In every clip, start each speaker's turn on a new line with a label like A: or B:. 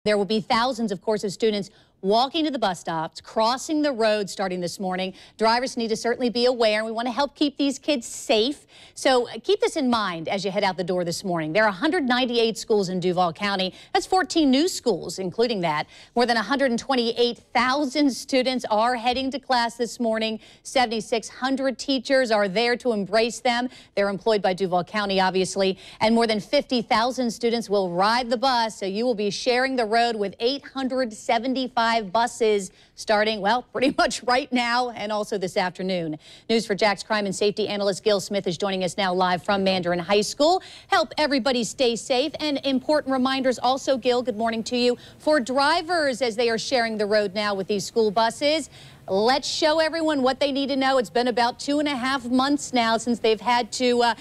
A: There will be thousands, of course, of students walking to the bus stops, crossing the road starting this morning. Drivers need to certainly be aware, and we want to help keep these kids safe. So keep this in mind as you head out the door this morning. There are 198 schools in Duval County. That's 14 new schools, including that. More than 128,000 students are heading to class this morning. 7,600 teachers are there to embrace them. They're employed by Duval County, obviously. And more than 50,000 students will ride the bus, so you will be sharing the road with 875 buses starting, well, pretty much right now and also this afternoon. News for Jack's crime and safety analyst Gil Smith is joining us now live from Mandarin High School. Help everybody stay safe, and important reminders also, Gil, good morning to you, for drivers as they are sharing the road now with these school buses. Let's show everyone what they need to know. It's been about 2.5 months now since they've had to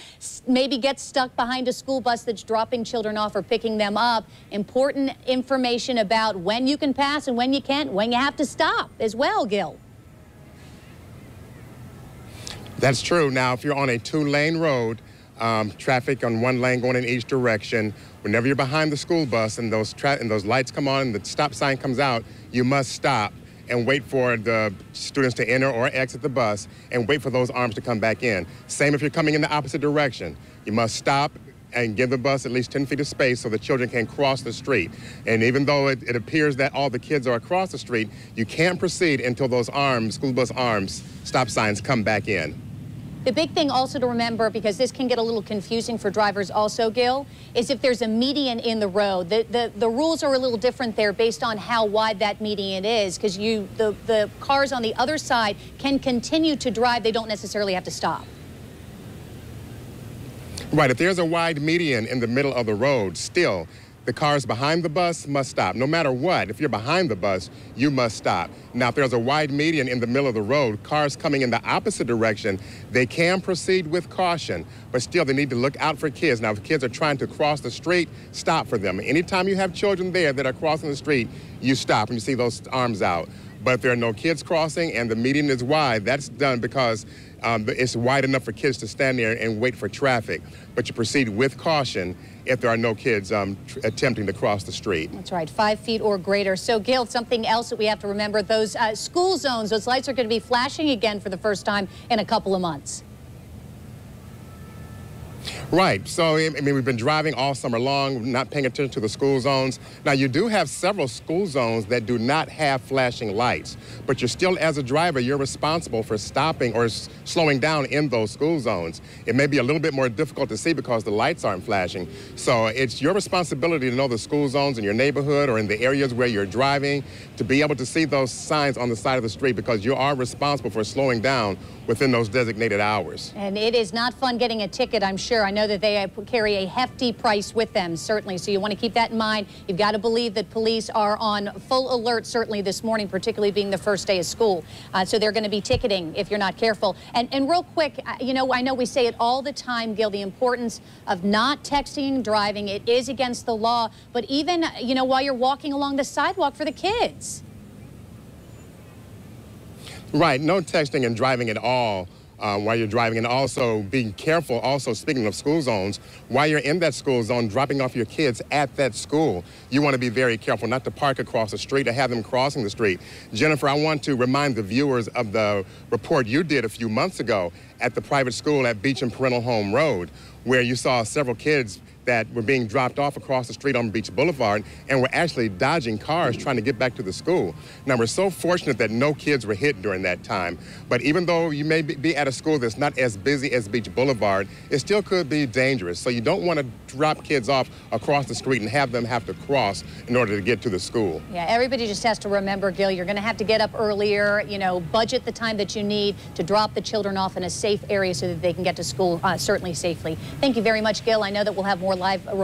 A: maybe get stuck behind a school bus that's dropping children off or picking them up. Important information about when you can pass and when you can't, when you have to stop as well, Gil.
B: That's true. Now, if you're on a 2-lane road, traffic on 1 lane going in each direction, whenever you're behind the school bus and those lights come on and the stop sign comes out, you must stop and wait for the students to enter or exit the bus and wait for those arms to come back in. Same if you're coming in the opposite direction. You must stop and give the bus at least 10 feet of space so the children can cross the street. And even though it appears that all the kids are across the street, you can't proceed until those arms, school bus arms, stop signs come back in.
A: The big thing also to remember, because this can get a little confusing for drivers also, Gil, is if there's a median in the road. The rules are a little different there based on how wide that median is, because the cars on the other side can continue to drive. They don't necessarily have to stop.
B: Right, if there's a wide median in the middle of the road, still, the cars behind the bus must stop. No matter what, if you're behind the bus, you must stop. Now, if there's a wide median in the middle of the road, cars coming in the opposite direction, they can proceed with caution, but still they need to look out for kids. Now, if kids are trying to cross the street, stop for them. Anytime you have children there that are crossing the street, you stop when you see those arms out. But if there are no kids crossing and the median is wide, that's done because it's wide enough for kids to stand there and wait for traffic. But you proceed with caution if there are no kids attempting to cross the street.
A: That's right, 5 feet or greater. So, Gil, something else that we have to remember, those school zones, those lights are going to be flashing again for the first time in a couple of months.
B: Right. So, I mean, we've been driving all summer long, not paying attention to the school zones. Now, you do have several school zones that do not have flashing lights, but you're still, as a driver, you're responsible for stopping or slowing down in those school zones. It may be a little bit more difficult to see because the lights aren't flashing. So it's your responsibility to know the school zones in your neighborhood or in the areas where you're driving to be able to see those signs on the side of the street, because you are responsible for slowing down within those designated hours.
A: And it is not fun getting a ticket, I'm sure. I know that they carry a hefty price with them, certainly, so you want to keep that in mind. You've got to believe that police are on full alert, certainly this morning, particularly being the first day of school. So they're going to be ticketing if you're not careful. And real quick, you know, I know we say it all the time, Gil, the importance of not texting and driving. It is against the law, but even, you know, while you're walking along the sidewalk for the kids.
B: Right, no texting and driving at all while you're driving, and also being careful. Also, speaking of school zones, while you're in that school zone dropping off your kids at that school, you want to be very careful not to park across the street or have them crossing the street. Jennifer, I want to remind the viewers of the report you did a few months ago at the private school at Beach and Parental Home Road, where you saw several kids that were being dropped off across the street on Beach Boulevard and were actually dodging cars trying to get back to the school. Now, we're so fortunate that no kids were hit during that time, but even though you may be at a school that's not as busy as Beach Boulevard, it still could be dangerous. So you don't want to drop kids off across the street and have them have to cross in order to get to the school.
A: Yeah, everybody just has to remember, Gil, you're going to have to get up earlier, you know, budget the time that you need to drop the children off in a safe area so that they can get to school certainly safely. Thank you very much, Gil. I know that we'll have more live